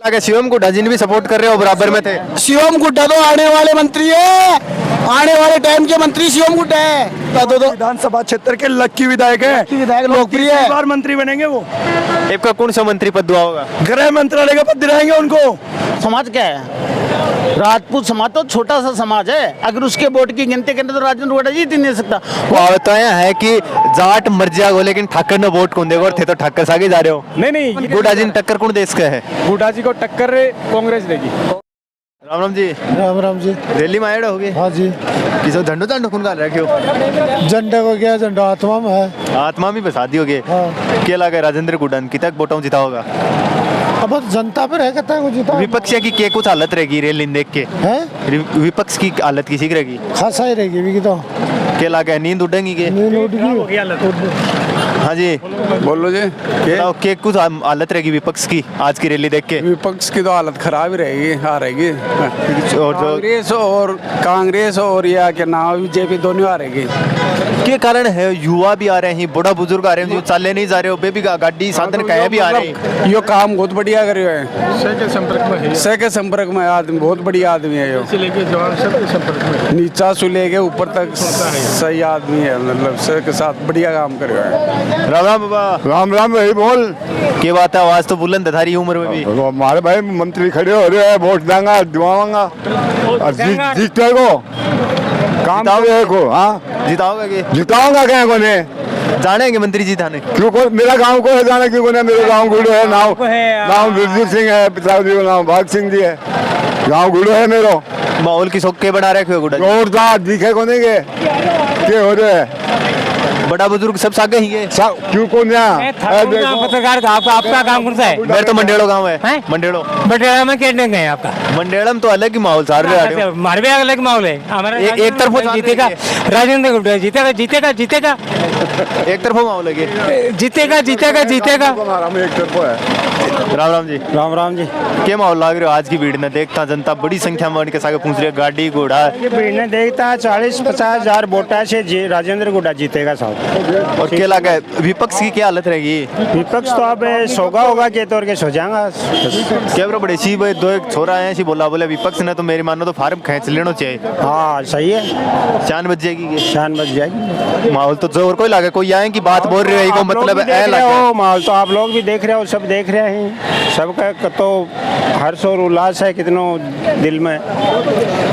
लगा शिवम गुड्डा जी ने भी सपोर्ट कर रहे हो, बराबर में थे। शिवम गुड्डा तो आने वाले मंत्री है, आने वाले टाइम के मंत्री शिवम गुड्डा है। तो विधानसभा क्षेत्र के लक्की विधायक है, विधायक लोकप्रिय है, बार मंत्री बनेंगे वो। आपका कौन सा मंत्री पद हुआ होगा? गृह मंत्रालय का पद दिलाएंगे उनको। समाज क्या है? राजपूत समाज तो छोटा सा समाज है, अगर उसके वोट की गिनती करें तो राजेंद्र गुड्डा जीत ही नहीं सकता। कहावत है कि जाट मर जाओ लेकिन ठाकर ने वोट कौन देगा, और थे तो ठाकर से आगे जा रहे हो। नहीं गुड्डा जी ने टक्कर कौन देश का है? गुड्डा जी को टक्कर कांग्रेस देगी। राम राम जी। राम राम जी। दिल्ली में आए होगे? हाँ जी। किसी झंडो झंडो कौन का रखे हो? झंडा को क्या, झंडा आत्मा में है। आत्मा में बसा दी होगे। हाँ। क्या लगा राजेंद्र गुड्डा ने कितने वोटों जिता होगा? अब जनता पे रह कहता है कुछ जीता। विपक्ष की क्या कुछ हालत रहेगी रेल देख के? है विपक्ष की हालत किसी की रहेगी? खासा ही रहेगी भी तो। क्या लगा नींद उड़ेंगी के? नींद उड़ गई। हाँ जी बोलो जी। बताओ क्या कुछ हालत रहेगी विपक्ष की आज की रैली देख के? विपक्ष की तो हालत खराब ही रहेगी, हाँ रहेगी। और जो कांग्रेस और या के नाम बीजेपी दोनों आ रहेगी। क्या कारण है? युवा भी आ रहे हैं, बड़ा बुजुर्ग आ रहे हैं, जो चलने नहीं जा रहे हो, बेबी गाड़ी साधन कहे भी आ रहे हैं। यो काम बहुत बढ़िया कर रहे हैं। सह के संपर्क में आदमी, बहुत बढ़िया आदमी है यो। नीचा से लेके ऊपर तक सही आदमी है, मतलब सह के साथ बढ़िया काम कर रहे हैं। राम राम बाबा। राम राम भाई बोल। क्या बात है, आवाज तो बुलंद है थारी उम्र में भी। हमारे भाई मंत्री खड़े हो रहे हैं, वोट देंगा दिवाऊंगा और जीतने को काम को। हाँ जिताओगे कि? जिताऊंगा क्या को ने जानेंगे मंत्री जी थाने? क्यों को मेरा गांव को है जाना, क्यों को नहीं? मेरे गांव गुड़ो है, नाम बिरजू सिंह है, पिताजी का नाम भाग सिंह जी है, गांव गुड़ो है मेरो। माहौल की सोख के बना रखे हो गुड्डा जी? जोरदार दिखे को नहीं के हो रहे हैं, बड़ा बुजुर्ग सब सागे ही है। क्यों को पत्रकार का आपका काम कौन सा है? मेरे तो मंडेड़ो गांव है। मंडेड़ो में क्या गए आपका? मंडेड़म तो अलग ही माहौल सार रहे। हमारे भी अलग माहौल है। हमारा एक तरफ जीतेगा राजेंद्र गुड्डा, जीतेगा जीतेगा जीतेगा एक तरफ माहौल है, जीतेगा जीतेगा जीतेगा। एक तरफ है। राम राम जी। राम राम जी। क्या माहौल लग रहा है आज की भीड़ ने? देखता जनता बड़ी संख्या में उनके साथ पूछ रही है, गाड़ी घोड़ा। ये भीड़ ने देखता 40-50 हजार वोटा से राजेंद्र गुड्डा जीतेगा साहब। और क्या लगा है विपक्ष की क्या हालत रहेगी? विपक्ष तो अब सोगा होगा के तौर के सो जाएगा। क्या बड़े सी भाई दो एक छोरा है सी बोला बोले विपक्ष ने तो मेरी मानो तो फार्म खींच लेना चाहिए। हाँ सही है। शान बच जाएगी। शान बच जाएगी। माहौल तो जोर कोई लगे, कोई आए की बात बोल रही है मतलब माहौल तो आप लोग भी देख रहे हो, सब देख रहे हैं, सबका तो हर्ष और उल्लास है कितनों दिल में।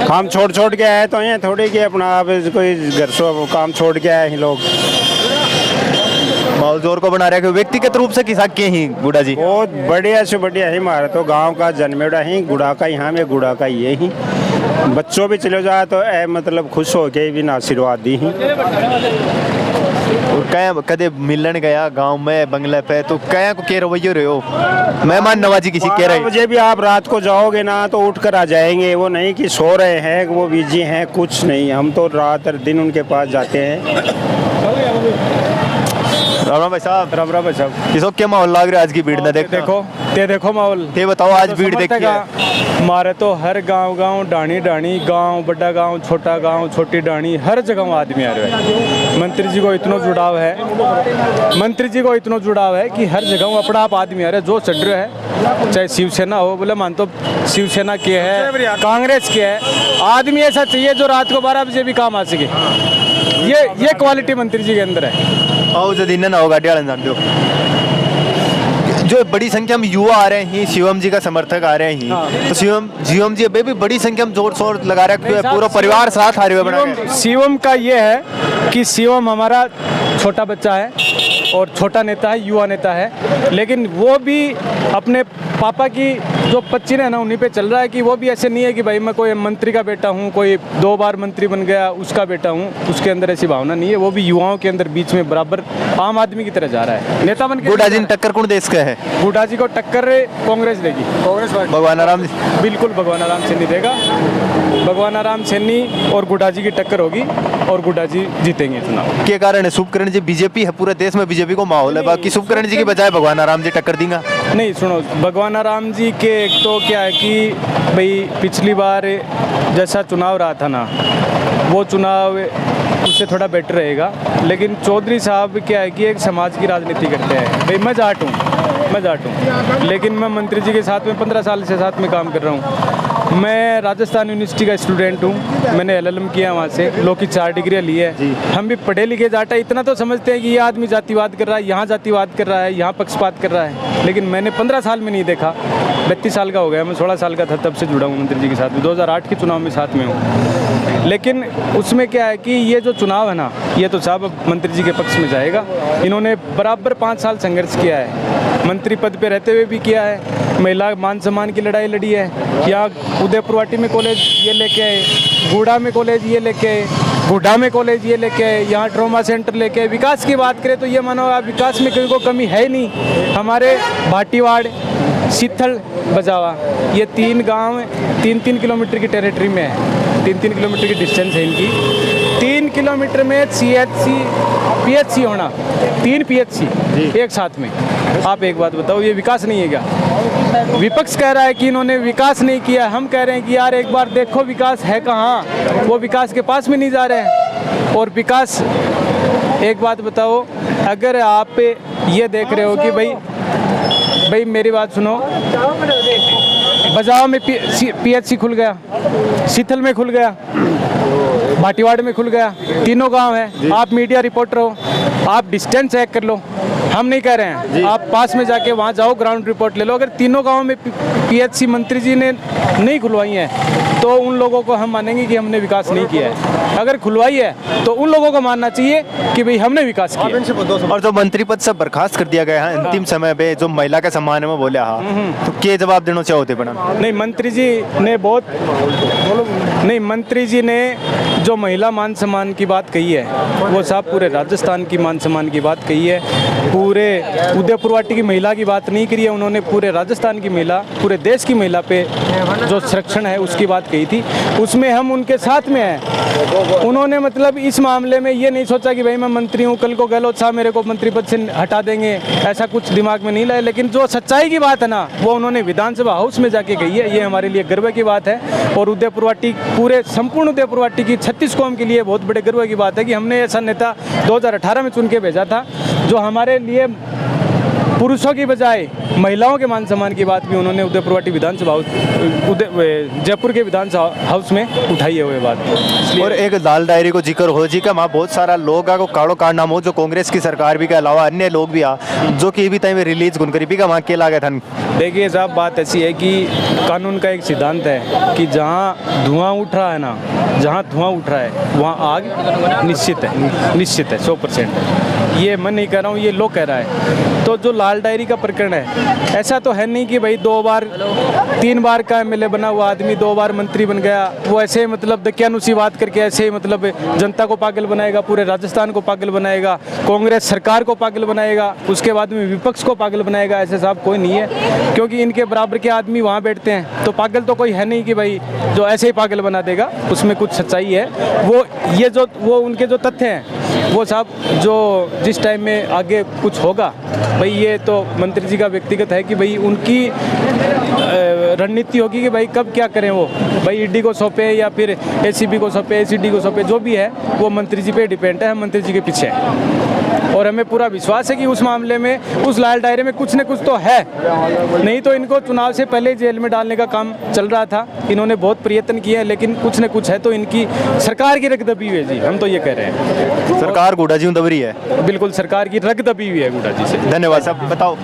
काम छोड़ छोड़ के आए तो ये थोड़ी कि अपना आप कोई घर से काम छोड़ के आए हैं लोग। माहौल जोर को बना रहे हैं व्यक्तिगत रूप से किसा के ही गुड्डा जी? बहुत बढ़िया से बढ़िया ही हमारा तो गांव का जन्मेड़ा ही गुड़ा का, यहाँ में गुड़ा का ये ही बच्चों भी चले जाए तो मतलब खुश हो के भी आशीर्वाद दी ही। कदे मिलन गया गांव में बंगले पे तो क्या को के रवैयो रहे हो? मेहमान नवाजी किसी कह रहे मुझे भी आप रात को जाओगे ना तो उठ कर आ जाएंगे, वो नहीं कि सो रहे हैं वो बिजी हैं, कुछ नहीं, हम तो रात और दिन उनके पास जाते हैं। राम राम भाई साहब। राम राम भाई साहब। किसो क्या माहौल लग रहा है आज की भीड़ ने? देखो माहौल ये बताओ आज भीड़ देखिए। हमारे तो हर गांव डाणी गांव, बड़ा गांव, छोटा गांव, छोटी डाणी, हर जगह आदमी आ रहे हैं। मंत्री जी को इतना जुड़ाव है कि हर जगह अपना आप आदमी आ रहे हैं। जो चढ़ रहे है चाहे शिवसेना हो, बोले मान तो शिवसेना के है, कांग्रेस के है, आदमी ऐसा चाहिए जो रात को 12 बजे भी काम आ सके। ये क्वालिटी मंत्री जी के अंदर है। आओ जो दिन ना हो गाड़ी वाले जान दो, जो बड़ी संख्या में युवा आ रहे हैं, शिवम जी का समर्थक आ रहे हैं। हाँ। तो शिवम जी अभी भी बड़ी संख्या में जोर शोर लगा रहे हैं, पूरा परिवार साथ आ रहे हुए। शिवम का ये है कि शिवम हमारा छोटा बच्चा है और छोटा नेता है, युवा नेता है, लेकिन वो भी अपने पापा की जो पच्चीन है ना उन्हीं पे चल रहा है कि वो भी ऐसे नहीं है कि भाई मैं कोई मंत्री का बेटा हूँ, कोई 2 बार मंत्री बन गया उसका बेटा हूँ, उसके अंदर ऐसी भावना नहीं है। वो भी युवाओं के अंदर बीच में बराबर आम आदमी की तरह जा रहा है, नेता बन के। गुड्डा जी टक्कर कौन देश का है? गुड्डा जी को टक्कर कांग्रेस देगी। कांग्रेस भगवान आराम बिल्कुल भगवान आराम सैनी देगा। भगवान आराम सैनी और गुड्डा जी की टक्कर होगी और गुड्डा जी जीतेंगे चुनाव। क्या कारण है? शुभकरण जी बीजेपी है, पूरे देश में बीजेपी को माहौल है, बाकी शुभकरण जी की बजाय भगवान आराम जी टक्कर देंगे? नहीं सुनो, भगवान आराम जी के एक तो क्या है कि भाई पिछली बार जैसा चुनाव रहा था ना, वो चुनाव उससे थोड़ा बेटर रहेगा, लेकिन चौधरी साहब क्या है कि एक समाज की राजनीति करते हैं। भाई मैं जाट हूँ, मैं जाट हूँ, लेकिन मैं मंत्री जी के साथ में 15 साल से साथ में काम कर रहा हूँ। मैं राजस्थान यूनिवर्सिटी का स्टूडेंट हूँ, मैंने LLM किया वहाँ से, लॉ की 4 डिग्रियाँ ली है। हम भी पढ़े लिखे जाट है, इतना तो समझते हैं कि ये आदमी जातिवाद कर रहा है, यहाँ जातिवाद कर रहा है, यहाँ पक्षपात कर रहा है, लेकिन मैंने 15 साल में नहीं देखा। 32 साल का हो गया, मैं 16 साल का था तब से जुड़ा हूँ मंत्री जी के साथ में, 2008 के चुनाव में साथ में हूँ। लेकिन उसमें क्या है कि ये जो चुनाव है ना, ये तो साहब अब मंत्री जी के पक्ष में जाएगा। इन्होंने बराबर 5 साल संघर्ष किया है, मंत्री पद पे रहते हुए भी किया है, महिला मान सम्मान की लड़ाई लड़ी है। यहाँ उदयपुरवाटी में कॉलेज ये लेके आए, गूड़ा में कॉलेज ये लेके आए, गुड्डा में कॉलेज ये लेके आए, यहाँ ट्रॉमा सेंटर लेके आए। विकास की बात करें तो ये मानो आप विकास में कोई कमी है ही नहीं। हमारे भाटीवाड़, शीतल, बजावा, ये 3 गांव 3-3 किलोमीटर की टेरिटरी में है, 3-3 किलोमीटर की डिस्टेंस है इनकी। 3 किलोमीटर में CHC PHC होना, 3 PHC एक साथ में। आप एक बात बताओ, ये विकास नहीं है क्या? विपक्ष कह रहा है कि इन्होंने विकास नहीं किया, हम कह रहे हैं कि यार एक बार देखो विकास है कहाँ, वो विकास के पास में नहीं जा रहे हैं। और विकास, एक बात बताओ, अगर आप ये देख रहे हो कि भाई मेरी बात सुनो, बजाव में PHC खुल गया, शीतल में खुल गया, भाटीवाड़ में खुल गया, तीनों गांव हैं। आप मीडिया रिपोर्टर हो, आप डिस्टेंस चेक कर लो, हम नहीं कह रहे हैं, आप पास में जाके वहाँ जाओ, ग्राउंड रिपोर्ट ले लो। अगर तीनों गांवों में PHC मंत्री जी ने नहीं खुलवाई हैं तो उन लोगों को हम मानेंगे कि हमने विकास नहीं किया है। अगर खुलवाई है तो उन लोगों को मानना चाहिए कि भाई हमने विकास किया। और जो मंत्री पद से बर्खास्त कर दिया गया है अंतिम समय पे, जो महिला के सम्मान में बोले, हाँ, तो क्या जवाब देना चाहो थे बना? नहीं, मंत्री जी ने बहुत नहीं, मंत्री जी ने जो महिला मान सम्मान की बात कही है वो साहब पूरे राजस्थान की मान सम्मान की बात कही है, पूरे उदयपुरवाटी की महिला की बात नहीं करी है उन्होंने, पूरे राजस्थान की महिला, पूरे देश की महिला पे जो संरक्षण है उसकी बात कही थी, उसमें हम उनके साथ में हैं। उन्होंने मतलब इस मामले में ये नहीं सोचा कि भाई मैं मंत्री हूँ, कल को गहलोत साहब मेरे को मंत्री पद से हटा देंगे, ऐसा कुछ दिमाग में नहीं लाया। लेकिन जो सच्चाई की बात है ना, वो उन्होंने विधानसभा हाउस में जाके कही है, ये हमारे लिए गर्व की बात है। और उदयपुरवाटी, पूरे संपूर्ण उदयपुरवाटी की 36 कौम के लिए बहुत बड़े गर्व की बात है कि हमने ऐसा नेता 2018 में चुन के भेजा था जो हमारे लिए पुरुषों की बजाय महिलाओं के मान सम्मान की बात भी उन्होंने उदयपुरवाटी विधानसभा जयपुर के विधानसभा हाउस में उठाई है वो बात। और एक लाल डायरी को जिक्र हो जी का वहाँ बहुत सारा लोग को काड़ो कारनाम हो, जो कांग्रेस की सरकार भी के अलावा अन्य लोग भी आ जो कि भी टाइम रिलीज गुनकरी भी का वहाँ के लागे था। देखिए साहब, बात ऐसी है कि कानून का एक सिद्धांत है कि जहाँ धुआं उठ रहा है ना, जहाँ धुआं उठ रहा है वहाँ आग निश्चित है 100%। ये मैं नहीं कह रहा हूँ, ये लोग कह रहा है। तो जो लाल डायरी का प्रकरण है, ऐसा तो है नहीं कि भाई 2 बार 3 बार का MLA बना हुआ आदमी 2 बार मंत्री बन गया, वो ऐसे मतलब दकियानुसी बात करके ऐसे ही मतलब जनता को पागल बनाएगा, पूरे राजस्थान को पागल बनाएगा, कांग्रेस सरकार को पागल बनाएगा, उसके बाद में विपक्ष को पागल बनाएगा। ऐसे साहब कोई नहीं है, क्योंकि इनके बराबर के आदमी वहाँ बैठते हैं, तो पागल तो कोई है नहीं कि भाई जो ऐसे ही पागल बना देगा, उसमें कुछ सच्चाई है। वो उनके जो तथ्य हैं वो साहब जो जिस टाइम में आगे कुछ होगा, भाई ये तो मंत्री जी का व्यक्तिगत है कि भाई उनकी रणनीति होगी कि भाई कब क्या करें, वो भाई ED को सौंपे या फिर ACB को सौंपे, ACD को सौंपे, जो भी है वो मंत्री जी पे डिपेंड है, हम मंत्री जी के पीछे हैं। और हमें पूरा विश्वास है कि उस मामले में, उस लाल डायरे में कुछ न कुछ तो है, नहीं तो इनको चुनाव से पहले जेल में डालने का काम चल रहा था। इन्होंने बहुत प्रयत्न किए हैं, लेकिन कुछ न कुछ है तो इनकी सरकार की रग दबी हुई है जी, हम तो ये कह रहे हैं। सरकार गुडा जी दब रही है, बिल्कुल सरकार की रग दबी हुई है गुडा जी से। धन्यवाद साहब। बताओ,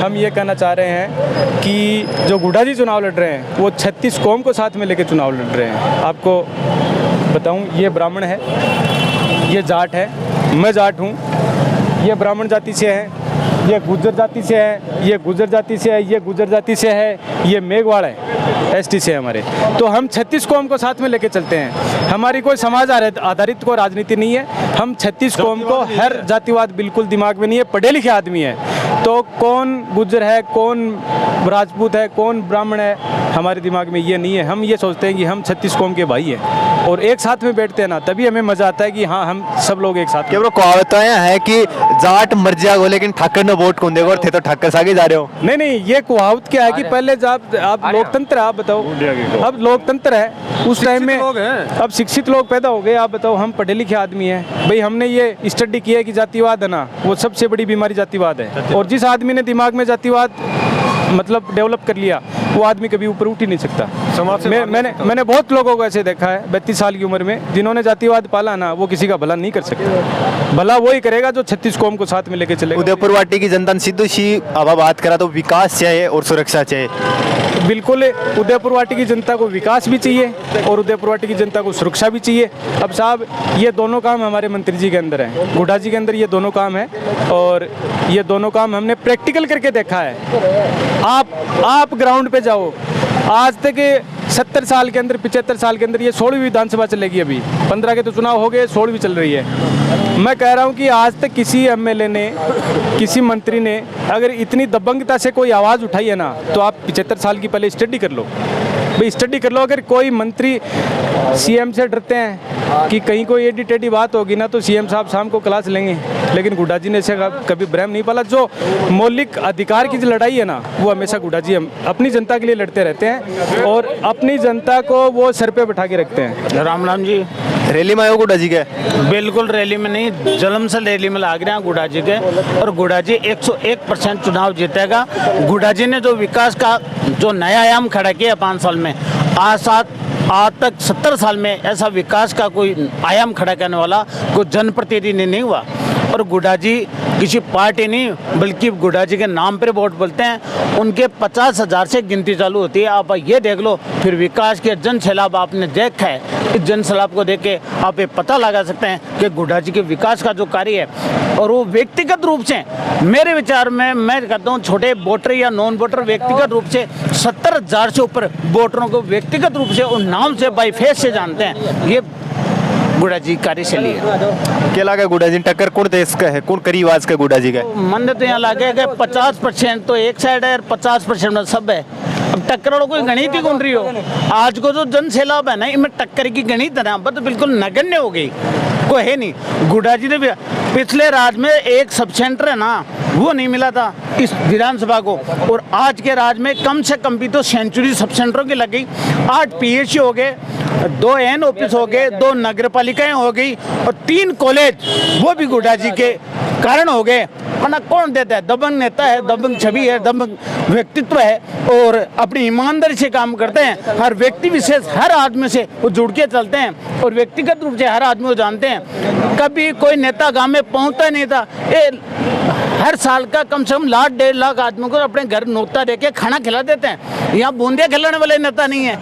हम ये कहना चाह रहे हैं कि जो गुडा जी चुनाव लड़ रहे हैं वो 36 कौम को साथ में लेकर चुनाव लड़ रहे हैं। आपको बताऊं, ये ब्राह्मण है, ये जाट है, मैं जाट हूँ, ये ब्राह्मण जाति से है, ये गुर्जर जाति से है, ये गुर्जर जाति से है, ये गुर्जर जाति से है, ये मेघवाड़ है, ST से है हमारे। तो हम 36 कौम को साथ में लेके चलते हैं। हमारी कोई समाज आधारित कोई राजनीति नहीं है। हम 36 कौम को, हर जातिवाद बिल्कुल दिमाग में नहीं है, पढ़े लिखे आदमी है, तो कौन गुर्जर है, कौन राजपूत है, कौन ब्राह्मण है, हमारे दिमाग में ये नहीं है। हम ये सोचते हैं कि हम 36 कौम के भाई हैं और एक साथ में बैठते हैं ना, तभी हमें मजा आता है कि हाँ हम सब लोग एक साथ। केवल कहावतें है कि जाट मर जाओ लेकिन ठाकर ने वोट कौन देगा, और थे तो ठाकर सागे जा रहे हो। नहीं, ये कहावत क्या है कि पहले जब आप लोकतंत्र, आप बताओ, अब लोकतंत्र है, उस टाइम में अब शिक्षित लोग पैदा हो गए। आप बताओ, हम पढ़े लिखे आदमी हैं भाई, हमने ये स्टडी किया है कि जातिवाद है ना, वो सबसे बड़ी बीमारी जातिवाद है। और जिस आदमी ने दिमाग में जातिवाद मतलब डेवलप कर लिया, वो आदमी कभी ऊपर उठ ही नहीं सकता। मैंने बहुत लोगों को ऐसे देखा है 32 साल की उम्र में, जिन्होंने जातिवाद पाला ना, वो किसी का भला नहीं कर सकते। भला वही करेगा जो 36 कौम को साथ में लेके चलेगा। उदयपुर वाटी की जनता ने सीधो सी अब बात करा तो विकास चाहिए और सुरक्षा चाहिए। बिल्कुल, उदयपुर वाटी की जनता को विकास भी चाहिए और उदयपुर वाटी की जनता को सुरक्षा भी चाहिए। अब साहब, ये दोनों काम हमारे मंत्री जी के अंदर हैं, गुड्डा जी के अंदर ये दोनों काम है, और ये दोनों काम हमने प्रैक्टिकल करके देखा है। आप ग्राउंड पे जाओ, आज तक 70 साल के अंदर, 75 साल के अंदर ये 16वीं विधानसभा चलेगी। अभी 15 के तो चुनाव हो गए, 16वीं चल रही है। मैं कह रहा हूँ कि आज तक किसी एमएलए ने, किसी मंत्री ने अगर इतनी दबंगता से कोई आवाज़ उठाई है ना, तो आप 75 साल की पहले स्टडी कर लो भाई, स्टडी कर लो। अगर कोई मंत्री सीएम से डरते हैं कि कहीं कोई एडी टेढ़ी बात होगी ना, तो सीएम साहब शाम को क्लास लेंगे, लेकिन गुड्डा जी ने ऐसे कभी भ्रम नहीं पाला। जो मौलिक अधिकार की जो लड़ाई है ना, वो हमेशा गुड्डा जी अपनी जनता के लिए लड़ते रहते हैं और अपनी जनता को वो सर पे बैठा के रखते हैं। राम राम जी। रैली में आयो गुड्डा जी के? बिल्कुल रैली में नहीं, जलम से रैली में लाग रहे हैं गुड्डा जी के, और गुड्डा जी 101% चुनाव जीतेगा। गुड्डा जी ने जो विकास का जो नया आयाम खड़ा किया 5 साल में, आज तक 70 साल में ऐसा विकास का कोई आयाम खड़ा करने वाला कोई जनप्रतिनिधि नहीं हुआ। और गुड्डा जी किसी पार्टी नहीं, बल्कि गुड्डा जी के नाम पर वोट बोलते हैं। उनके 50,000 से गिनती चालू होती है। आप ये देख लो, फिर विकास के जन सैलाब आपने देखा है। इस जन सैलाब को देख के आप ये पता लगा सकते हैं कि गुड्डा जी के विकास का जो कार्य है, और वो व्यक्तिगत रूप से, मेरे विचार में मैं कहता हूँ, छोटे वोटर या नॉन वोटर व्यक्तिगत रूप से 70,000 से ऊपर वोटरों को व्यक्तिगत रूप से और नाम से बाई फेस से जानते हैं। ये गुड्डा जी कार्यशैली है। क्या लगा गुड्डा जी टक्कर कौन देश का है, कौन करीब आज का गुड्डा जी का? मन तो यहाँ लगे कि 50% तो एक साइड है और 50% में सब है। अब टक्कर वालों कोई गणित ही कौन रही हो। आज को जो जन सैलाब है ना, इनमें टक्कर की गणित है ना, तो बिल्कुल नगण्य हो गई, कोई है नहीं। गुड्डा जी ने भी पिछले राज में एक सब सेंटर है ना, वो नहीं मिला था इस विधानसभा को, और आज के राज में कम से कम भी तो सेंचुरी सब सेंटरों की लग गई। 8 पीएचसी हो गए, 2 एन ऑफिस हो गए, 2 नगर पालिकाएं हो गई, और 3 कॉलेज, वो भी गुड्डा जी के कारण हो गए। वरना कौन देता है? दबंग नेता है, दबंग छवि है, दबंग व्यक्तित्व है, और अपनी ईमानदारी से काम करते हैं। हर व्यक्ति विशेष, हर आदमी से वो जुड़ के चलते हैं, और व्यक्तिगत रूप से हर आदमी को जानते हैं। कभी कोई नेता गांव में पहुंचता नहीं था। हर साल का कम से कम 1.5 लाख आदमियों को अपने घर नोता दे के खाना खिला देते हैं। यहाँ बूंदिया खिलाने वाले नेता नहीं है,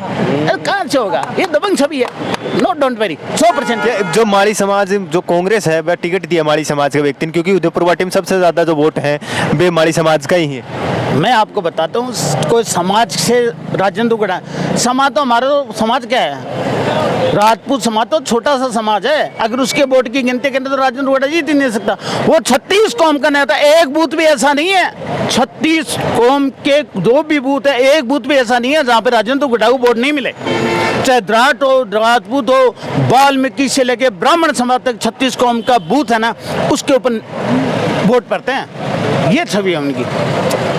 कहाँ से होगा? ये दबंग छवि है। No, don't worry, 100%। जो माली समाज, जो कांग्रेस है, वह टिकट दिया माली समाज के व्यक्ति ने, क्योंकि उदयपुर वाटी में सबसे ज्यादा जो वोट हैं वे माली समाज का ही है। मैं आपको बताता हूँ, कोई समाज से राजेंद्र गुड्डा, समाज तो हमारा समाज क्या है? राजपूत समाज तो छोटा सा समाज है। अगर उसके वोट की गिनती करें तो राजेंद्र गुड्डा जीत ही नहीं सकता। वो 36 कौम का नेता, एक बूथ भी ऐसा नहीं है। 36 कौम के 2 भी बूथ है, एक बूथ भी ऐसा नहीं है जहाँ पे राजेंद्र गुड्डा को वोट नहीं मिले। चाहे द्राट हो, राजपूत हो, वाल्मीकि से लेके ब्राह्मण समाज तक 36 कौम का बूथ है ना, उसके ऊपर वोट पड़ते हैं। ये छवि है उनकी।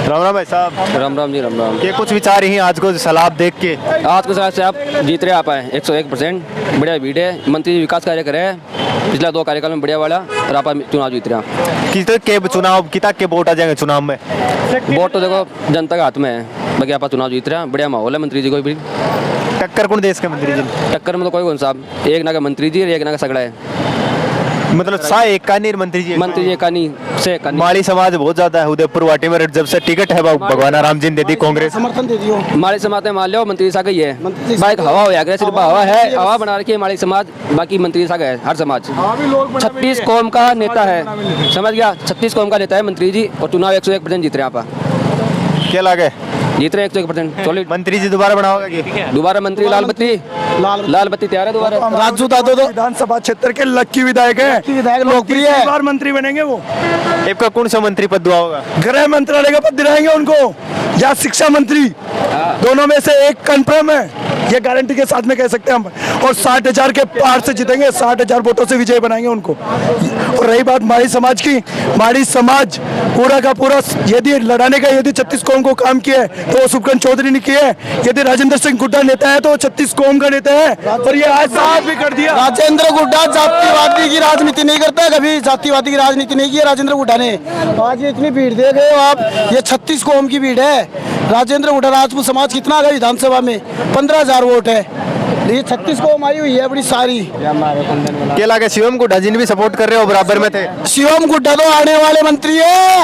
राम राम भाई साहब। राम राम जी, राम राम। ये कुछ विचार ही आज को सैलाब देख के? आज के साथ से आप जीत रहे, आप आए 101%, बढ़िया भीड़ है। मंत्री जी विकास कार्य करे, पिछला 2 कार्यकाल में बढ़िया वाला, और आप चुनाव जीत रहे हैं। कितना के वोट आ जाएंगे चुनाव में? वोट तो देखो जनता के हाथ में है, बाकी आप चुनाव जीत रहे हैं। बढ़िया माहौल है। मंत्री जी को भी टक्कर कौन देश के मंत्री जी? टक्कर में तो कोई कौन साहब, एक ना का मंत्री जी और एक ना का सगड़ा है। मतलब सा एक का नहीं, मंत्री जी का नहीं से का नहीं। माली समाज बहुत ज्यादा है उदयपुर वाटी में, जब से टिकट है भगवान राम जी ने दे दी कांग्रेस। समर्थन दे दियो। माली समाज में मान लो मंत्री सा गई है, बाइक हवा हो गया, सिर्फ हवा है, हवा बना रखी है माली समाज, बाकी मंत्री सा गए हर समाज। 36 कौम का नेता है, समझ गया? 36 कौम का नेता है मंत्री जी, और चुनाव 101% जीत रहे हैं। आप क्या लगे? जीत रहे 101%। सॉलिड। मंत्री जी दोबारा बनाओगे कि? दोबारा मंत्री लाल बत्ती तैयार है दोबारा। राजू दादो तो विधानसभा क्षेत्र के लक्की विधायक है, लोकप्रिय है, बार मंत्री बनेंगे वो। आपका कौन सा मंत्री पद दुआ होगा? गृह मंत्रालय का पद दिलाएंगे उनको, या शिक्षा मंत्री, दोनों में से एक कंफर्म है। ये गारंटी के साथ में कह सकते हैं हम। और 60,000 के पार से जीतेंगे, 60,000 वोटों से विजय बनाएंगे उनको। और रही बात माड़ी समाज की, माड़ी समाज पूरा का पूरा यदि लड़ाने का यदि 36 कौम को काम किया है तो वो सुखकंद चौधरी ने किया है। यदि राजेंद्र सिंह गुड्डा नेता है तो वो 36 कौम का नेता है, और ये आज साफ भी कर दिया। राजेंद्र गुड्डा जातिवादी की राजनीति नहीं करता है, कभी जातिवादी की राजनीति नहीं की है राजेंद्र गुड्डा ने। आज ये इतनी भीड़ देख रहे हो आप, ये 36 कौम की भीड़ है। राजेंद्र गुड्डा राजपूत समाज कितना आ गया विधानसभा में, 15,000 वोट है। ये 36 कौम आई हुई है बड़ी सारी। क्या लगे शिवम गुड्डा जी ने भी सपोर्ट कर रहे हो, बराबर में थे? शिवम गुड्डा तो आने वाले मंत्री है,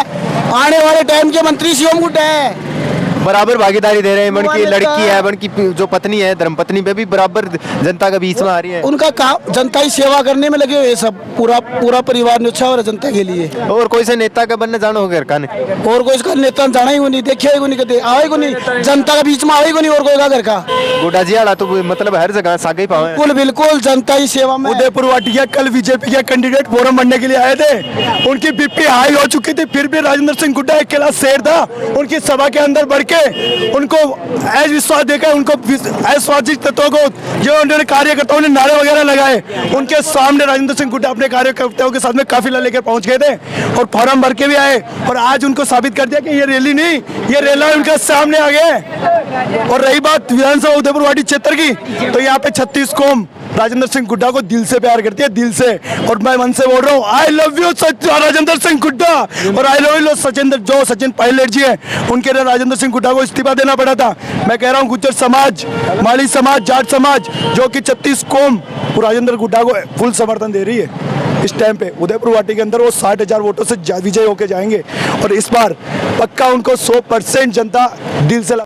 आने वाले टाइम के मंत्री शिवम गुड्डा है। बराबर भागीदारी दे रहे हैं। उनकी लड़की है, उनकी जो पत्नी है, धर्मपत्नी पे भी बराबर जनता के बीच में आ रही है। उनका काम जनता की सेवा करने में लगे हुए सब, पूरा परिवार न्यौछावर है जनता के लिए। और कोई से नेता का बनने जाना हो घर का नहीं, और कोई इसका नेता जाना ही नहीं, देखिए ही नहीं, कदे आए को नहीं, जनता के बीच में आए को नहीं, और कोई का घर का। गुड्डा जी आला तो मतलब हर जगह सागे ही पावे। बिल्कुल बिल्कुल जनता की सेवा में। उदयपुर वाटिया कल बीजेपी के कैंडिडेट फोरम बनने के लिए आए थे, उनकी बीपी हाई हो चुकी थी, फिर भी राजेंद्र सिंह गुड्डा अकेला शेर था। उनकी सभा के अंदर बढ़ के उनको ऐसे विश्वास देकर, उनको ऐसे स्वादिष्ट तत्वों को जो उन्होंने कार्यकर्ताओं ने नारे वगैरह लगाए, उनके सामने राजेंद्र सिंह गुड्डा अपने कार्यकर्ताओं के साथ में काफिला लेकर पहुंच गए थे और फॉर्म भर के भी आए। और आज उनको साबित कर दिया कि ये रैली नहीं, ये रेला उनके सामने आ गए। और रही बात विधानसभा उदयपुर वाटी क्षेत्र की, तो यहाँ पे 36 कौम राजेंद्र सिंह गुड्डा को दिल से प्यार करती है, दिल से। और मैं मन से बोल रहा हूँ, I love you Rajendra Singh Gudda, और I love you Sachin Pilot ji है, उनके लिए राजेंद्र सिंह गुड्डा को इस्तीफा देना पड़ा था। मैं कह रहा हूँ गुज्जर समाज, माली समाज, जाट समाज, जो कि 36 कौम वो राजेंद्र गुड्डा को फुल समर्थन दे रही है। इस टाइम पे उदयपुर वाटी के अंदर वो 60,000 वोटों से विजय होके जाएंगे, और इस बार पक्का उनको 100% जनता दिल से